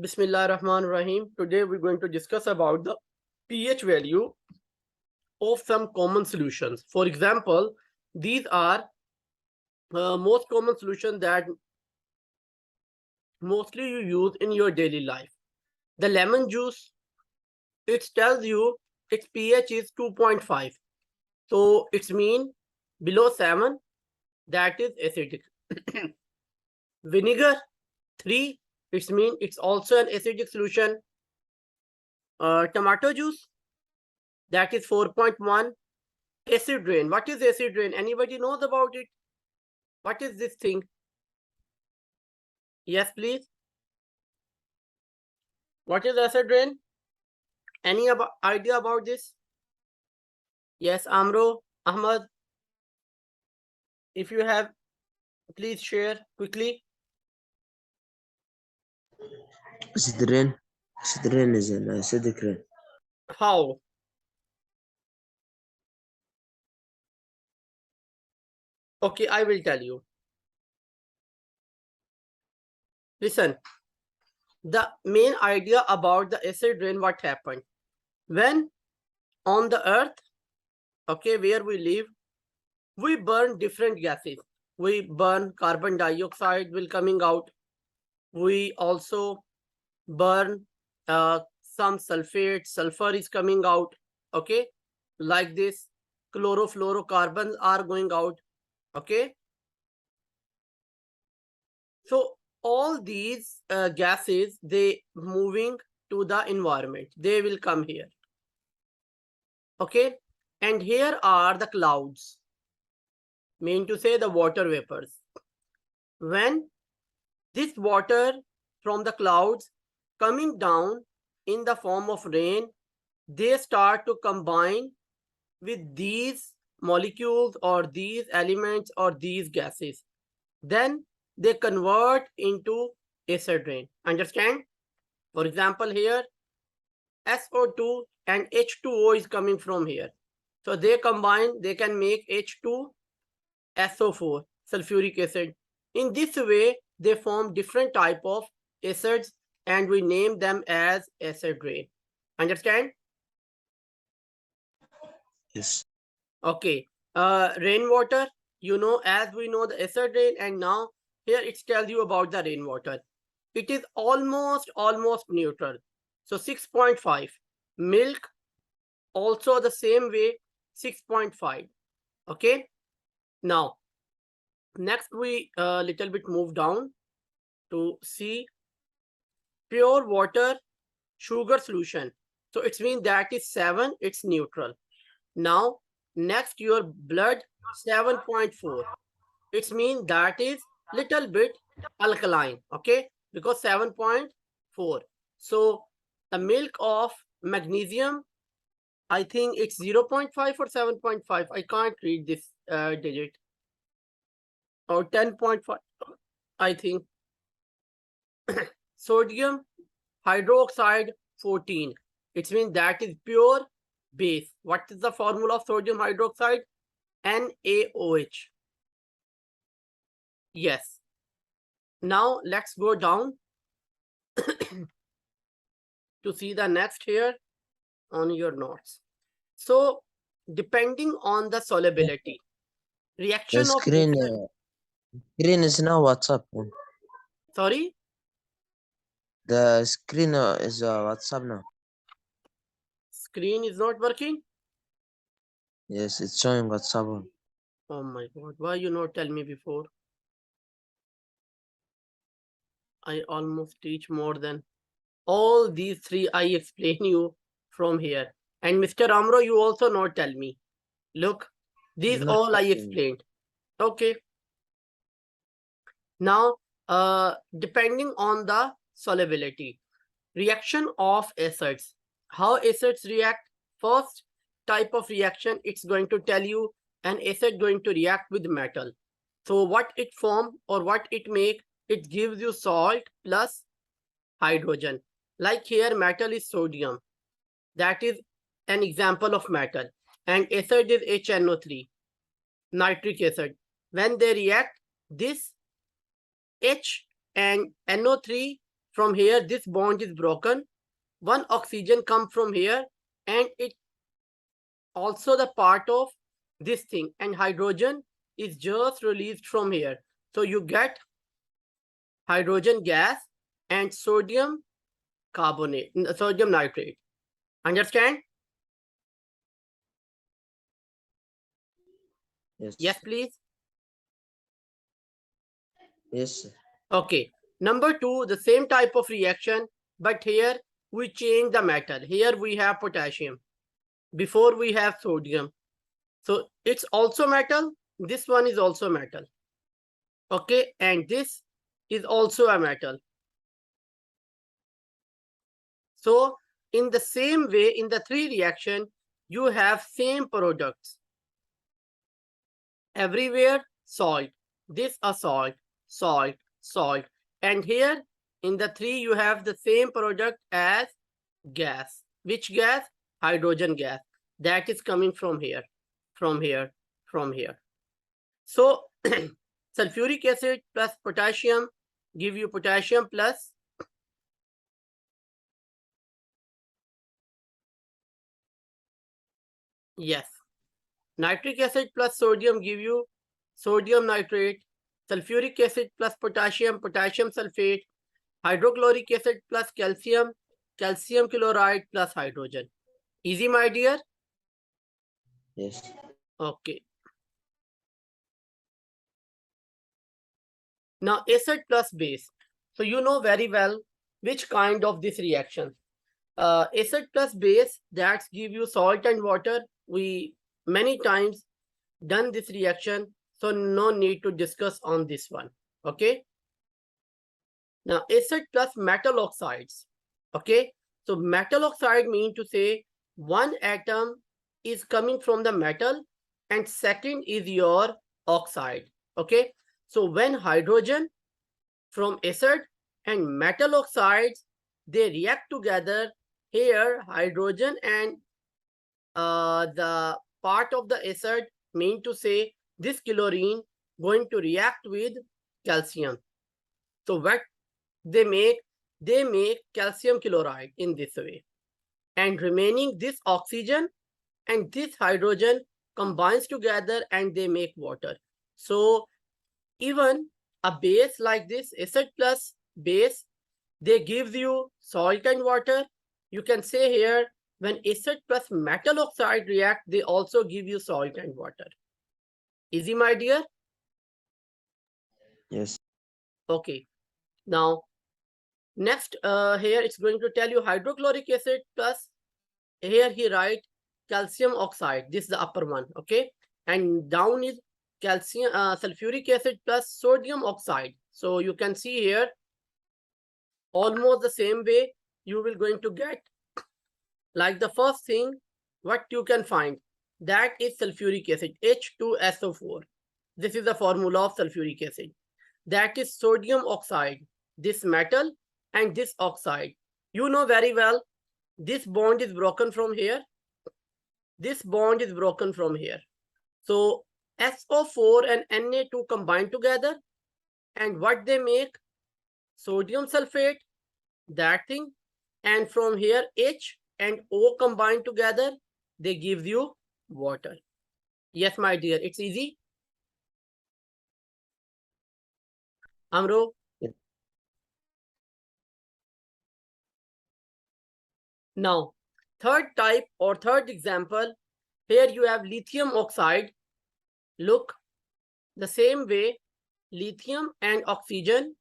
Bismillah Rahman Rahim. Today we're going to discuss about the pH value of some common solutions. For example, these are most common solutions that mostly you use in your daily life. The lemon juice, it tells you its pH is 2.5. So it's mean below 7, that is acidic. Vinegar, 3, it's mean it's also an acidic solution. Tomato juice, that is 4.1. Acid rain. What is acid rain? Anybody knows about it? What is this thing? Yes, please. What is acid rain? Any idea about this? Yes, Amro, Ahmad. If you have, please share quickly. Acid rain. Acid rain is an acidic rain. How? Okay, I will tell you. Listen, the main idea about the acid rain, what happened? When on the earth, okay, where we live, we burn different gases. We burn carbon dioxide will coming out. We also burn some sulfate, sulfur is coming out, okay, like this. Chlorofluorocarbons are going out, okay. So all these gases, they moving to the environment, they will come here, okay. And here are the clouds, mean to say the water vapors. When this water from the clouds coming down in the form of rain, they start to combine with these molecules or these elements or these gases. Then they convert into acid rain. Understand? For example, here SO2 and H2O is coming from here. So they combine, they can make H2SO4, sulfuric acid. In this way, they form different type of acids and we name them as acid rain. Understand? Yes. Okay. Rainwater, you know, as we know the acid rain, and now here it tells you about the rainwater. It is almost neutral. So 6.5. Milk, also the same way, 6.5. Okay. Now, next we little bit move down to see pure water sugar solution. So it means that is 7, it's neutral. Now, next your blood, 7.4. It means that is little bit alkaline, okay, because 7.4. So the milk of magnesium, I think it's 0.5 or 7.5. I can't read this digit. Or 10.5, I think. Sodium hydroxide, 14. It means that is pure base. What is the formula of sodium hydroxide? NaOH. Yes. Now let's go down to see the next here on your notes. So depending on the solubility, The reaction of screen, acid, screen is now WhatsApp. sorry, The screen is WhatsApp now. screen is not working. Yes, it's showing WhatsApp on. Oh my God, why you not tell me before? I almost teach more than all these three. I explain you from here. And Mr. Amro, you also not tell me. Look, these Not all I working. explained. Okay. Now, depending on the solubility, reaction of acids. How acids react? First type of reaction, it's going to tell you an acid going to react with metal. So what it form or what it make, it gives you salt plus hydrogen. Like here, metal is sodium. That is an example of metal. And acid is HNO3, nitric acid. When they react, this H and NO3 from here, this bond is broken. One oxygen comes from here, and it also the part of this thing, and hydrogen is just released from here. So you get hydrogen gas and sodium carbonate, sodium nitrate. Understand? Yes. Yes, please. Yes, sir. Okay. Number two, the same type of reaction, but here we change the metal. Here we have potassium. Before we have sodium. So it's also metal. This one is also metal. Okay. And this is also a metal. So in the same way, in the three reaction, you have same products. Everywhere salt. This a salt, salt, salt. And here in the three, you have the same product as gas. Which gas? Hydrogen gas. That is coming from here, from here, from here. So sulfuric acid plus potassium give you potassium plus yes. Nitric acid plus sodium give you sodium nitrate. Sulfuric acid plus potassium, potassium sulfate. Hydrochloric acid plus calcium, calcium chloride plus hydrogen. Easy, my dear? Yes. Okay. Now acid plus base. So you know very well which kind of this reaction. Acid plus base, that give you salt and water. We many times done this reaction, so no need to discuss on this one. Okay. Now acid plus metal oxides. Okay. So metal oxide mean to say one atom is coming from the metal and second is your oxide. Okay. So when hydrogen from acid and metal oxides, they react together. Here hydrogen and the part of the acid mean to say this chlorine going to react with calcium. So what they make calcium chloride in this way, and remaining this oxygen and this hydrogen combines together and they make water. So even a base like this, acid plus base, they give you salt and water. You can say here when acid plus metal oxide react, they also give you salt and water. Easy, my dear? Yes. Okay. Now next, here it's going to tell you hydrochloric acid plus, here he write calcium oxide. This is the upper one, okay? And down is calcium, sulfuric acid plus sodium oxide. So you can see here, almost the same way you will going to get. Like the first thing, what you can find, that is sulfuric acid, H2SO4. This is the formula of sulfuric acid. That is sodium oxide, this metal and this oxide. You know very well, this bond is broken from here. This bond is broken from here. So SO4 and Na2 combine together. And what they make? Sodium sulfate, that thing. And from here, H and O combine together, they give you water. Yes, my dear, it's easy. Amro? Yes. Now, third type or third example, here you have lithium oxide. Look, the same way, lithium and oxygen.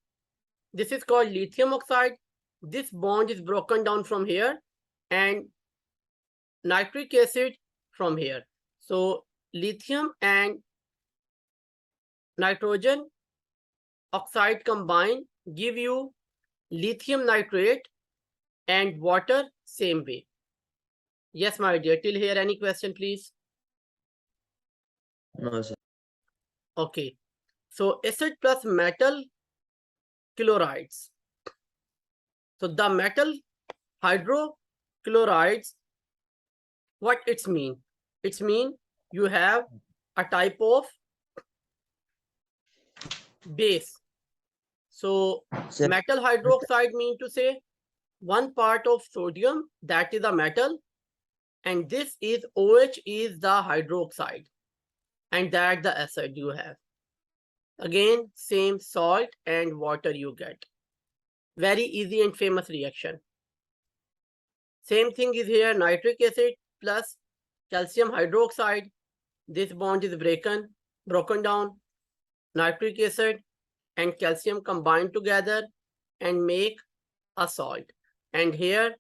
This is called lithium oxide. This bond is broken down from here and nitric acid from here. So lithium and nitrogen oxide combine give you lithium nitrate and water same way. Yes, my dear. Till here, any question, please? No, sir. Okay. So acid plus metal chlorides. So the metal hydrochlorides, what it's mean? It's mean you have a type of base. So Sir, metal hydroxide mean to say one part of sodium, that is a metal, and this is OH is the hydroxide, and that the acid you have. Again, same salt and water you get. Very easy and famous reaction. Same thing is here, nitric acid plus calcium hydroxide. This bond is broken down. Nitric acid and calcium combine together and make a salt. And here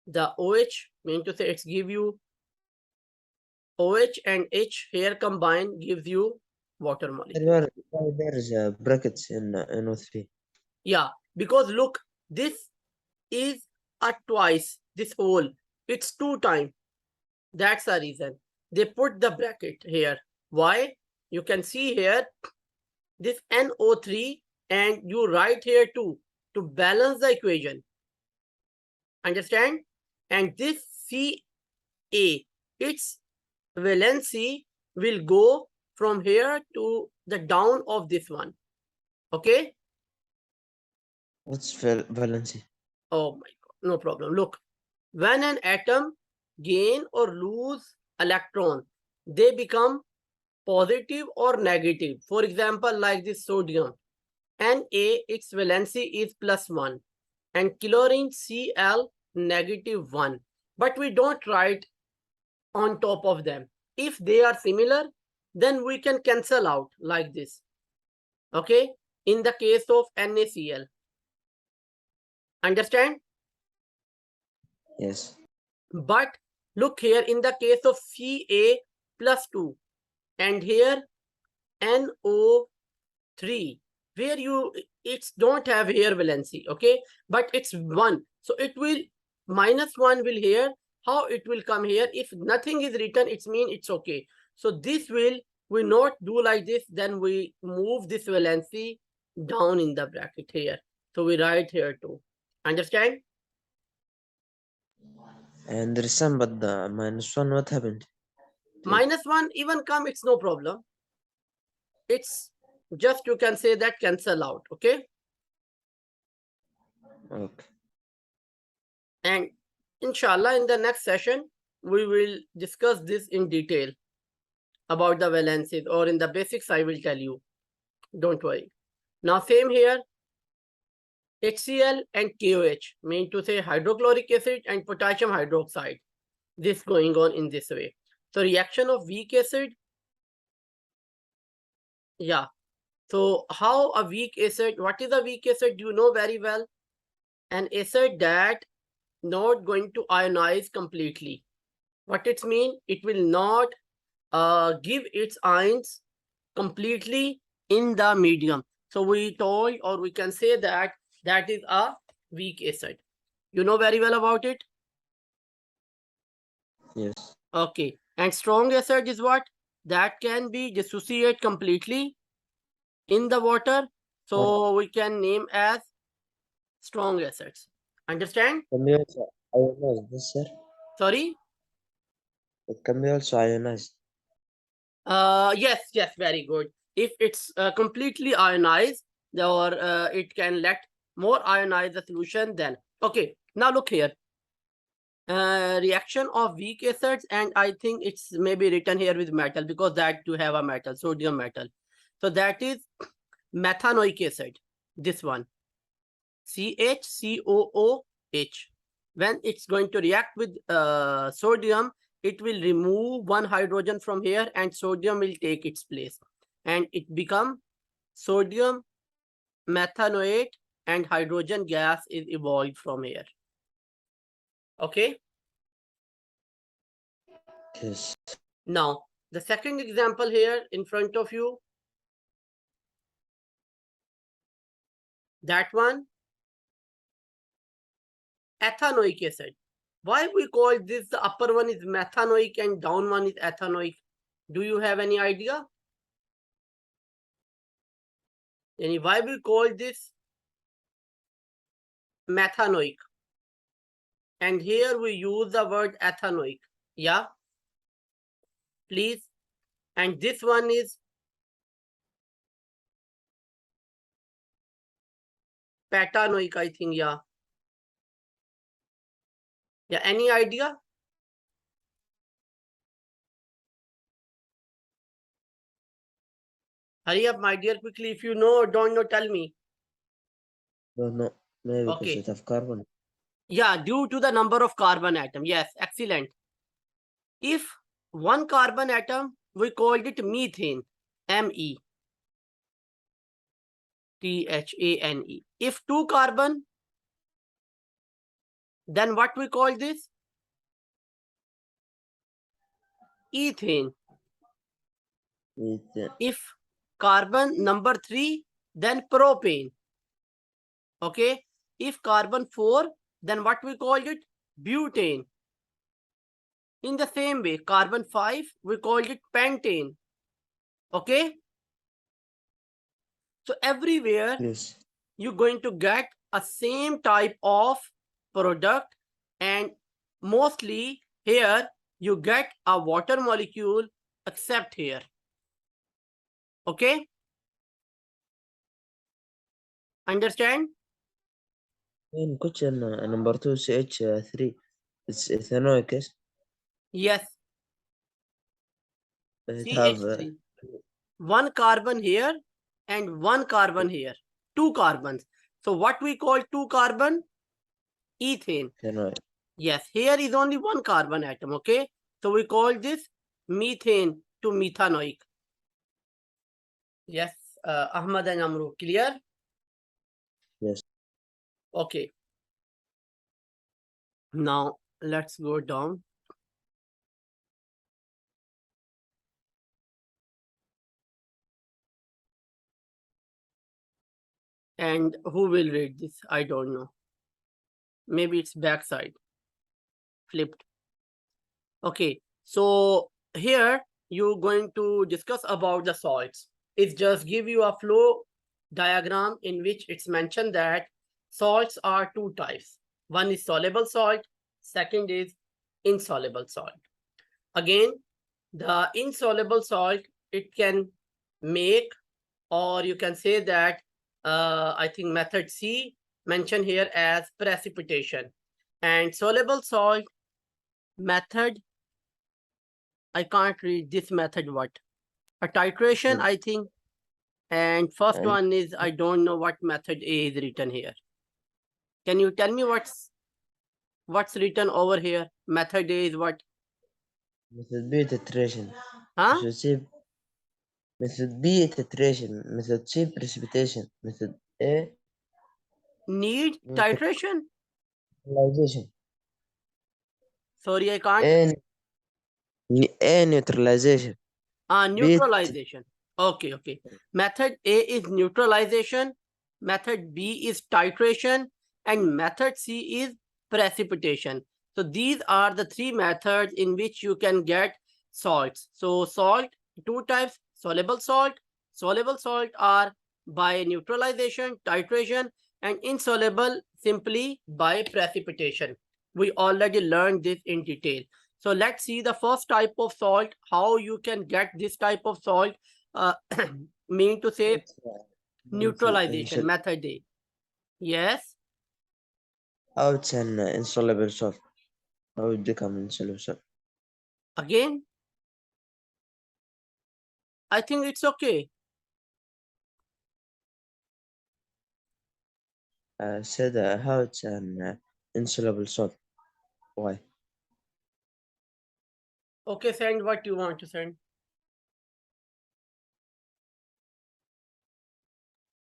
the OH, mean to say it's give you OH and H here combine gives you water molecule. why there is a brackets in NO3? Yeah, because look, this is a twice, this whole, it's 2 times. That's the reason. They put the bracket here. Why? You can see here, this NO3 and you write here too, to balance the equation. Understand? And this Ca, its valency will go from here to the down of this one. Okay? What's valency? Oh my God, no problem. Look, when an atom gain or lose electron, they become positive or negative. For example, like this sodium, Na, its valency is +1, and chlorine Cl -1. But we don't write on top of them. If they are similar, then we can cancel out like this. Okay? In the case of NaCl. Understand? Yes. But look here, in the case of Ca+2 and here NO3, where it's don't have here valency, okay, but it's 1, so it will -1 will here. How it will come here? If nothing is written, it's mean it's okay. So this will we not do like this, then we move this valency down in the bracket here, so we write here too. Understand? And there is some, but the -1, what happened? -1 even come, it's no problem. It's just, you can say that cancel out, okay? Okay. And inshallah, in the next session, we will discuss this in detail about the valencies, or in the basics, I will tell you. Don't worry. Now, same here, HCl and KOH, mean to say hydrochloric acid and potassium hydroxide. This going on in this way. So reaction of weak acid. Yeah. So how a weak acid, what is a weak acid? You know very well. An acid that not going to ionize completely. What it mean? It will not give its ions completely in the medium. So we told, or we can say that that is a weak acid. You know very well about it? Yes. Okay. And strong acid is what? That can be dissociate completely in the water. So we can name as strong acids. Understand? Can be also ionized, this, sir? Sorry? It can be also ionized. Yes, very good. If it's completely ionized, or it can let more ionize the solution, then okay. Now look here. Reaction of weak acids, and I think it's maybe written here with metal, because that to have a metal, sodium metal. So that is methanoic acid. This one, CHCOOH. When it's going to react with sodium, it will remove one hydrogen from here and sodium will take its place. And it become sodium methanoate, and hydrogen gas is evolved from here. Okay. Yes. Now, the second example here in front of you, that one, ethanoic acid. Why we call this, the upper one is methanoic and down one is ethanoic? Do you have any idea? And why we call this methanoic? And here we use the word ethanoic. Yeah, please. And this one is Patanoic, I think, yeah. Yeah, any idea? Hurry up, my dear, quickly. If you know or don't know, tell me. Don't know. Maybe because Okay. it have carbon. Yeah, due to the number of carbon atom. Yes, excellent. If one carbon atom, we called it methane, M-E-T-H-A-N-E. If two carbon, then what we call this? Ethane. It, If carbon number 3, then propane. Okay. If carbon 4, then what we call it? Butane. In the same way, carbon 5, we called it pentane. Okay. So everywhere yes. you're going to get a same type of product, and mostly here you get a water molecule except here. Okay. Understand? In question number 2, CH3. It's ethanoic, yes? Yes. It have CH3. One carbon here and one carbon here. Two carbons. So what we call two carbon? Ethane. ethanoic. Yes, here is only one carbon atom, okay? So we call this methane to methanoic. Yes, Ahmad and Amru, clear? Yes. Okay. Now let's go down. And who will read this? I don't know. Maybe it's backside, flipped. Okay, so here you're going to discuss about the salts. It just give you a flow diagram in which it's mentioned that salts are two types. One is soluble salt, second is insoluble salt. Again, the insoluble salt, it can make, or you can say that, I think method C mentioned here as precipitation. And soluble salt method, I can't read this method what. A titration, I think. And first And one is, I don't know what method A is written here. Can you tell me what's written over here? Method A is what? method B titration. Huh? Method C. Method B titration. Method C precipitation. Method A Need titration? neutralization. Sorry, I can't. A neutralization. B Neutralization. Okay, okay. Method A is neutralization, method B is titration, and method C is precipitation. So these are the three methods in which you can get salts. So salt, two types, soluble salt. Soluble salt are by neutralization, titration, and insoluble simply by precipitation. We already learned this in detail. So let's see the first type of salt, how you can get this type of salt, uh, mean to say neutralization, method A. Yes, How it's an insoluble salt? How it become insoluble salt? again, I think it's okay. Said how it's an insoluble salt? Why? Okay, send what you want to send.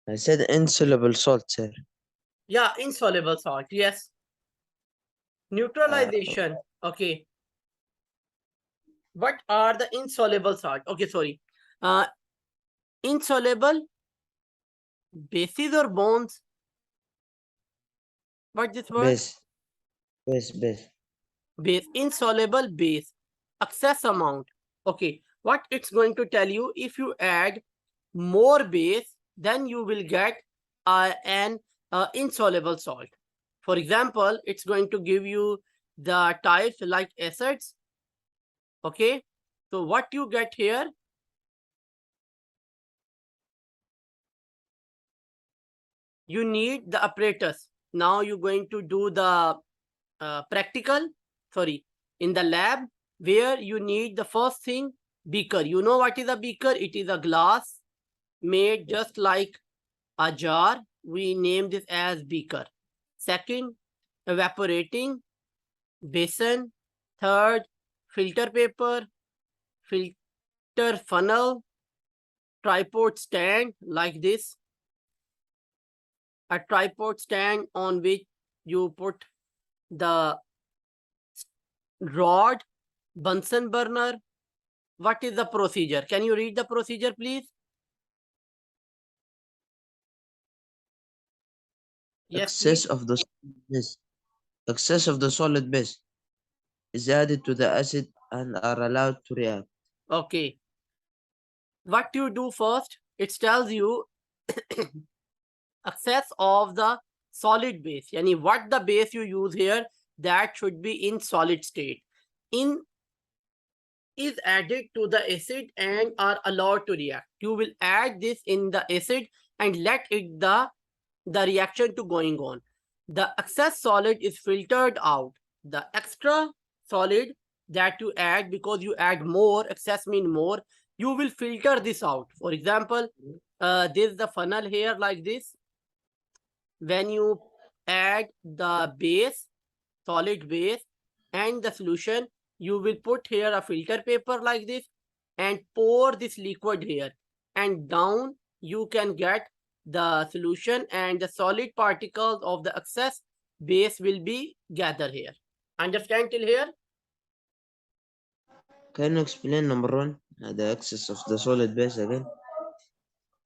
I said insoluble salt, sir. Yeah, insoluble salt, yes. Neutralization, okay. What are the insoluble salt? Okay, sorry. Insoluble bases or bonds? What this word? Base. Base. Base, insoluble base, excess amount. Okay, what it's going to tell you, if you add more base, then you will get an insoluble salt. For example, it's going to give you the types like acids. Okay, so what you get here, you need the apparatus. Now you're going to do the practical, sorry, in the lab, where you need the first thing, beaker. You know what is a beaker? It is a glass made just like a jar. We name this as beaker. Second, evaporating basin. Third, filter paper, filter funnel, tripod stand like this, a tripod stand on which you put the rod, Bunsen burner. What is the procedure? Can you read the procedure, please? Yes, Excess please. of the solid base. Excess of the solid base is added to the acid and are allowed to react. Okay. What you do first, it tells you excess of the solid base. Yani what the base you use here, that should be in solid state. In is added to the acid and are allowed to react. You will add this in the acid and let it the reaction to going on. The excess solid is filtered out. The extra solid that you add, because you add more, excess mean more, you will filter this out. For example, this is the funnel here like this. When you add the base, solid base, and the solution, you will put here a filter paper like this and pour this liquid here, and down you can get the solution, and the solid particles of the excess base will be gathered here. Understand till here? Can you explain number one, the excess of the solid base again?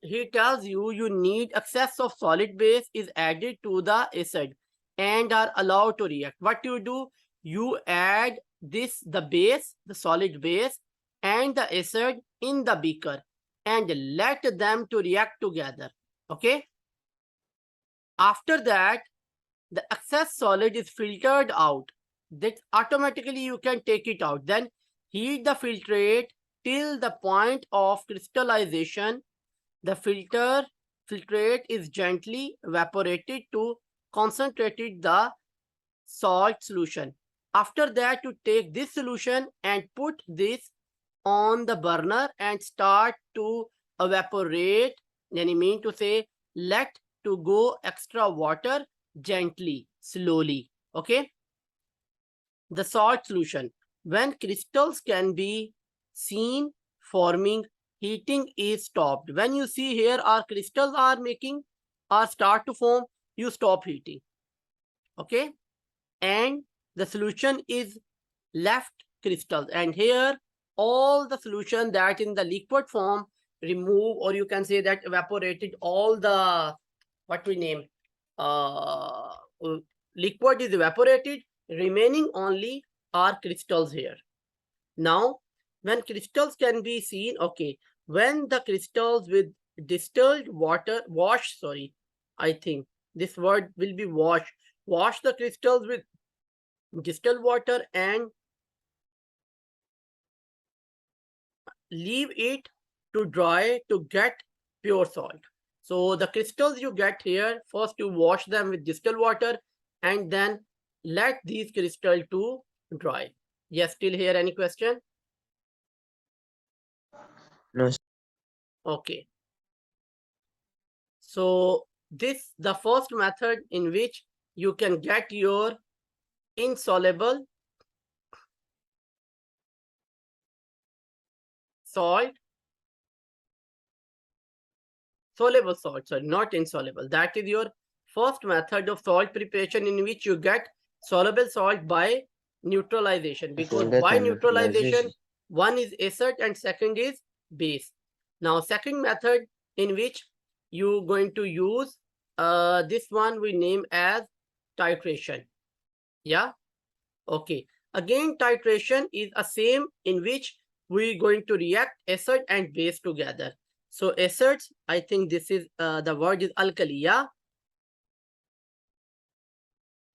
He tells you you need excess of solid base is added to the acid and are allowed to react. What you do? You add this, the base, the solid base, and the acid in the beaker and let them to react together. Okay. After that, the excess solid is filtered out. That automatically you can take it out. Then heat the filtrate till the point of crystallization. The filtrate is gently evaporated to concentrated the salt solution. After that, you take this solution and put this on the burner and start to evaporate. And I mean to say, let to go extra water gently, slowly. Okay. The salt solution. When crystals can be seen forming, heating is stopped. When you see here our crystals are making or start to form, you stop heating. Okay. And the solution is left crystals. And here all the solution that in the liquid form remove, or you can say that evaporated all the what we name uh, liquid is evaporated, remaining only are crystals here. Now, when crystals can be seen, okay, when the crystals with distilled water, I think this word will be wash the crystals with distilled water and leave it to dry to get pure salt. So the crystals you get here, first you wash them with distilled water and then let these crystals to dry. Yes, still here any question? No. Okay. So this the first method in which you can get your insoluble salt, soluble salt, sorry, not insoluble. That is your first method of salt preparation in which you get soluble salt by neutralization. I Because can get by a neutralization, neutralization. one is acid and second is base. Now, second method in which you going to use this one we name as titration. Yeah. Okay. Again, titration is a same in which we going to react acid and base together. So acids, I think this is the word is alkali, yeah?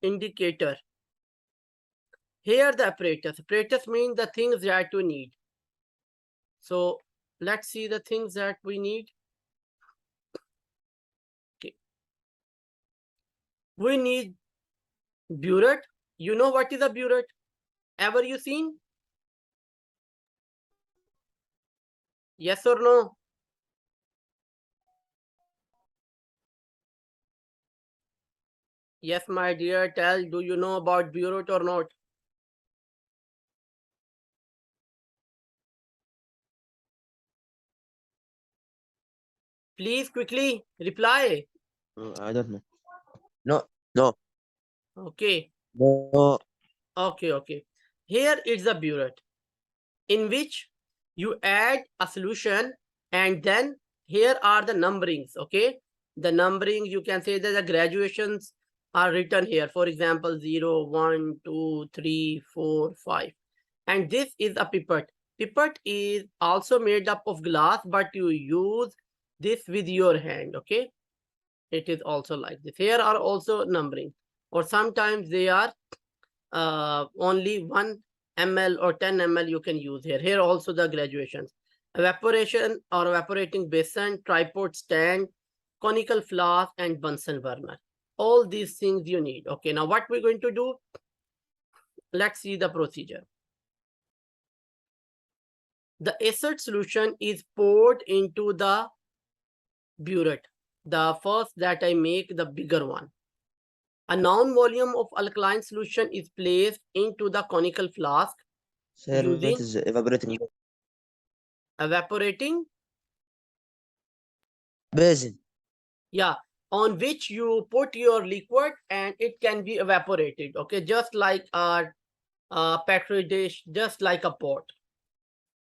Indicator. Here the apparatus. Apparatus means the things that you need. So let's see the things that we need. Okay. We need burette. You know what is a burette? Ever you seen? Yes or no? Yes, my dear, tell, do you know about burette or not? Please quickly reply. I don't know. No, no, Okay, no. okay. Here is a burette in which you add a solution, and then here are the numberings. Okay, the numbering, you can say that the graduations are written here. For example, 0, 1, 2, 3, 4, 5. And this is a pipette. Pipette is also made up of glass, but you use this with your hand. Okay, it is also like this. Here are also numbering, or sometimes they are only 1 ml or 10 ml you can use here. Here also the graduations. Evaporation or evaporating basin, tripod stand, conical flask, and Bunsen burner. All these things you need. Okay, now what we're going to do? Let's see the procedure. The acid solution is poured into the burette. The first that I make, the bigger one. A noun volume of alkaline solution is placed into the conical flask Sir, that using is evaporating evaporating, basin. yeah, on which you put your liquid and it can be evaporated. Okay, just like a petri dish, just like a pot.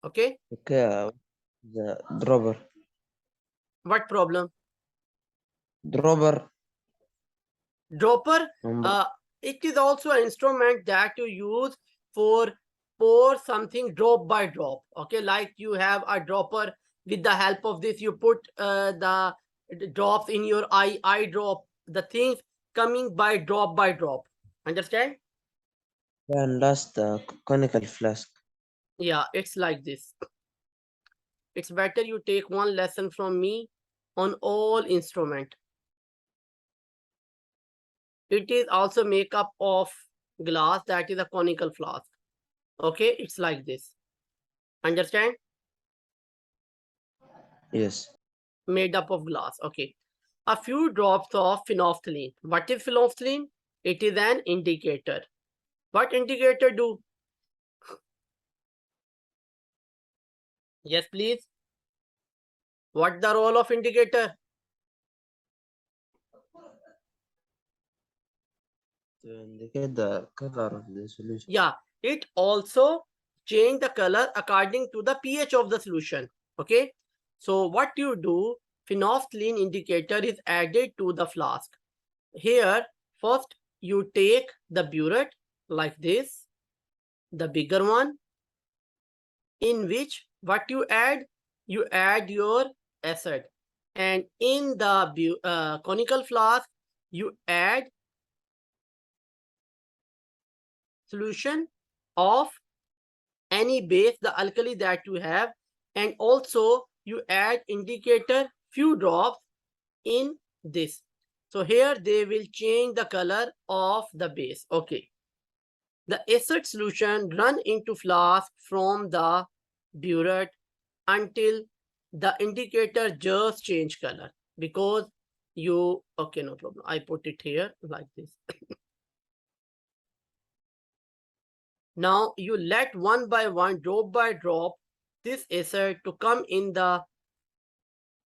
Okay, Okay, the dropper. what problem? Dropper Dropper, number. uh, it is also an instrument that you use for pour something drop by drop. Okay, like you have a dropper. With the help of this, you put the drops in your eye drop. The things coming by drop. Understand? And last, the conical flask. Yeah, it's like this. It's better you take one lesson from me on all instrument. It is also made up of glass, that is a conical flask. Okay, it's like this. Understand? Yes. Made up of glass. Okay. A few drops of phenolphthalein. What is phenolphthalein? It is an indicator. What indicator do? Yes, please. What the role of indicator? To indicate the color of the solution. Yeah, it also change the color according to the pH of the solution. Okay. So what you do, phenolphthalein indicator is added to the flask. Here, first you take the burette like this, the bigger one, in which what you add your acid, and in the conical flask you add solution of any base, the alkali that you have, and also you add indicator few drops in this. So here they will change the color of the base. Okay, the acid solution run into flask from the burette until the indicator just change color, because you, okay, no problem, I put it here like this. Now you let one by one, drop by drop, this acid to come in the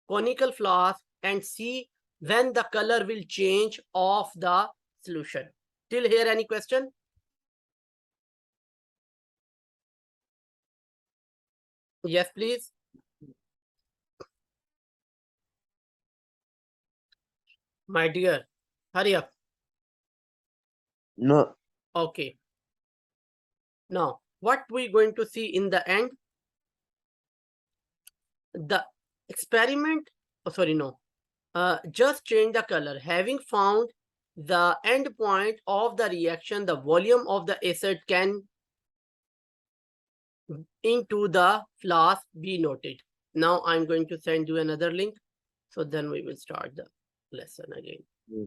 conical flask and see when the color will change of the solution. Till here, any question? Yes, please. My dear, hurry up. No. Okay. Now, what we going to see in the end? The experiment, oh sorry, no. Just change the color. Having found the end point of the reaction, the volume of the acid can into the flask be noted. Now I'm going to send you another link. So then we will start the lesson again.